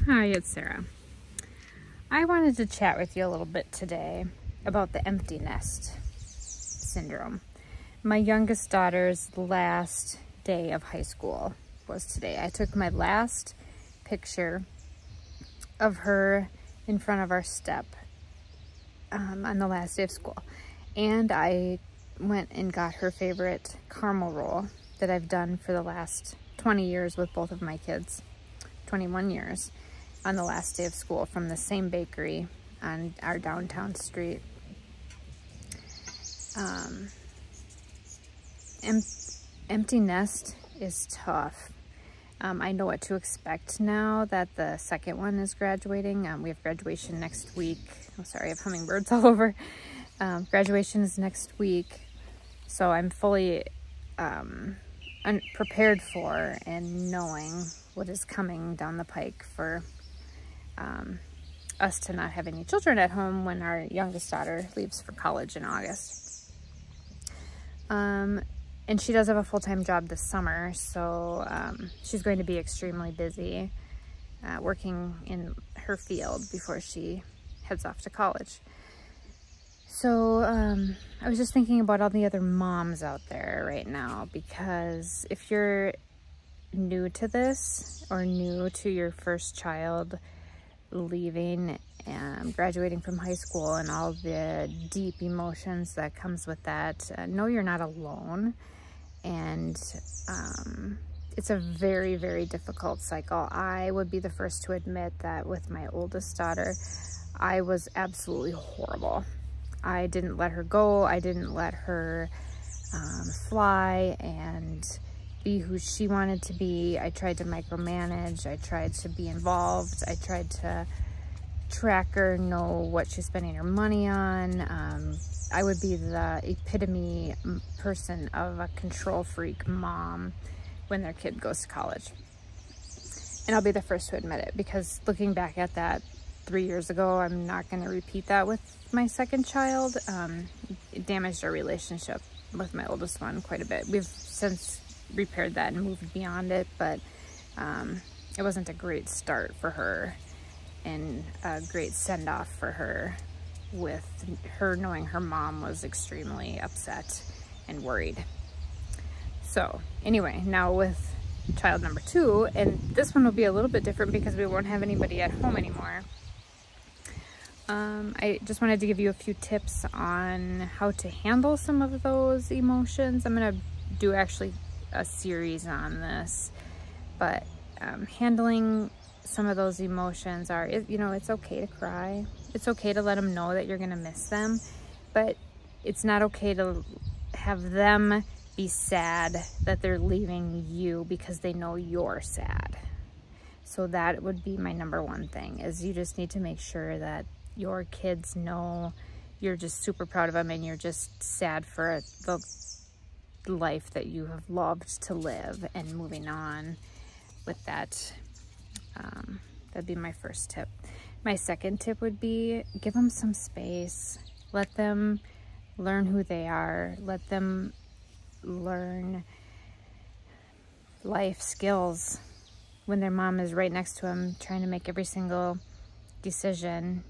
Hi, it's Sarah. I wanted to chat with you a little bit today about the empty nest syndrome. My youngest daughter's last day of high school was today. I took my last picture of her in front of our step on the last day of school. And I went and got her favorite caramel roll that I've done for the last 20 years with both of my kids, 21 years. On the last day of school from the same bakery on our downtown street. Empty nest is tough. I know what to expect now that the second one is graduating. We have graduation next week. Oh, sorry, I have hummingbirds all over. Graduation is next week, so I'm fully prepared for and knowing what is coming down the pike for us to not have any children at home when our youngest daughter leaves for college in August. And she does have a full-time job this summer, so she's going to be extremely busy working in her field before she heads off to college. So I was just thinking about all the other moms out there right now, because if you're new to this or new to your first child leaving and graduating from high school and all the deep emotions that comes with that, know you're not alone. And it's a very, very difficult cycle. I would be the first to admit that with my oldest daughter, I was absolutely horrible. I didn't let her go. I didn't let her fly and be who she wanted to be. I tried to micromanage. I tried to be involved. I tried to track her, know what she's spending her money on. I would be the epitome person of a control freak mom when their kid goes to college. And I'll be the first to admit it, because looking back at that 3 years ago, I'm not going to repeat that with my second child. It damaged our relationship with my oldest one quite a bit. We've since repaired that and moved beyond it, but it wasn't a great start for her and a great send-off for her, with her knowing her mom was extremely upset and worried. So anyway, now with child number 2, and this one will be a little bit different because we won't have anybody at home anymore. I just wanted to give you a few tips on how to handle some of those emotions. I'm going to do actually a series on this, but handling some of those emotions are, you know, it's okay to cry. It's okay to let them know that you're going to miss them, but it's not okay to have them be sad that they're leaving you because they know you're sad. So that would be my number one thing, is you just need to make sure that your kids know you're just super proud of them and you're just sad for the life that you have loved to live and moving on with that. That'd be my first tip. My second tip would be give them some space. Let them learn who they are. Let them learn life skills when their mom is right next to them trying to make every single decision.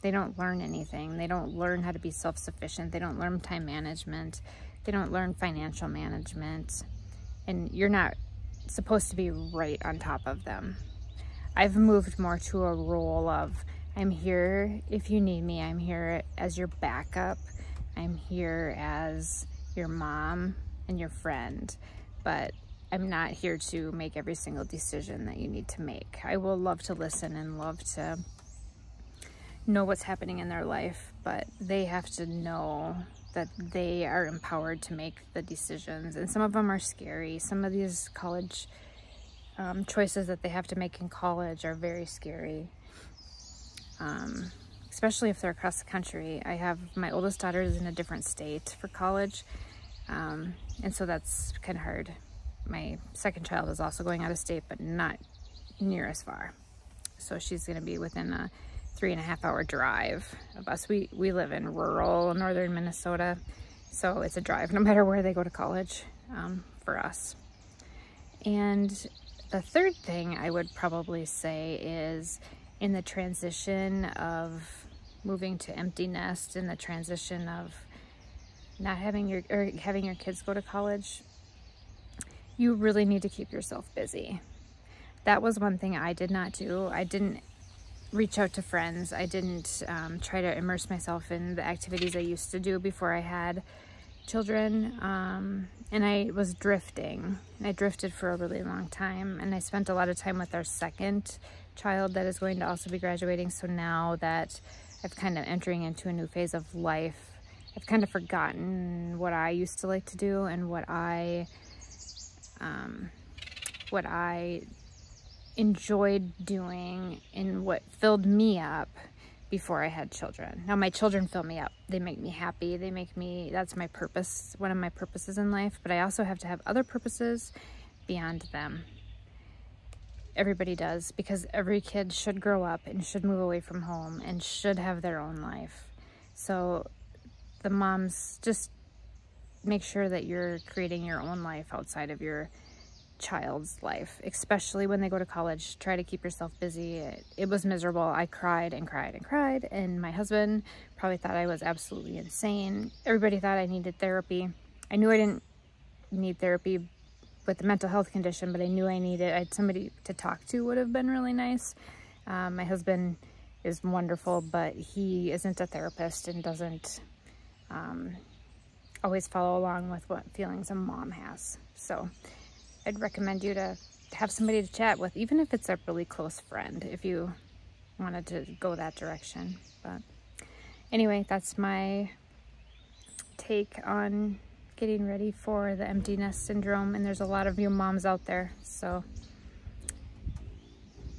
They don't learn anything. They don't learn how to be self-sufficient. They don't learn time management. They don't learn financial management. And you're not supposed to be right on top of them. I've moved more to a role of, I'm here if you need me. I'm here as your backup. I'm here as your mom and your friend. But I'm not here to make every single decision that you need to make. I will love to listen and love to know what's happening in their life, but they have to know that they are empowered to make the decisions. And some of them are scary. Some of these college choices that they have to make in college are very scary, especially if they're across the country. I have my oldest daughter is in a different state for college, and so that's kind of hard. My second child is also going out of state, but not near as far. So she's going to be within a 3.5-hour drive of us. We live in rural northern Minnesota, so it's a drive no matter where they go to college for us. And The third thing I would probably say is in the transition of moving to empty nest, in the transition of not having your kids go to college, you really need to keep yourself busy. That was one thing I did not do. I didn't reach out to friends. I didn't try to immerse myself in the activities I used to do before I had children. And I was drifting. I drifted for a really long time, and I spent a lot of time with our second child that is going to also be graduating. So now that I've kind of entering into a new phase of life, I've kind of forgotten what I used to like to do and what I enjoyed doing and what filled me up before I had children. Now my children fill me up. They make me happy. They make me, that's my purpose, one of my purposes in life, but I also have to have other purposes beyond them. Everybody does, because every kid should grow up and should move away from home and should have their own life. So the moms, just make sure that you're creating your own life outside of your child's life, especially when they go to college. Try to keep yourself busy. It was miserable. I cried and cried and cried, and my husband probably thought I was absolutely insane. Everybody thought I needed therapy. I knew I didn't need therapy with the mental health condition, but I knew I had somebody to talk to would have been really nice. My husband is wonderful, but he isn't a therapist and doesn't always follow along with what feelings a mom has. So I'd recommend you to have somebody to chat with, even if it's a really close friend, if you wanted to go that direction. But anyway, that's my take on getting ready for the empty nest syndrome. And there's a lot of you moms out there, so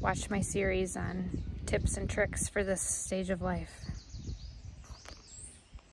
watch my series on tips and tricks for this stage of life.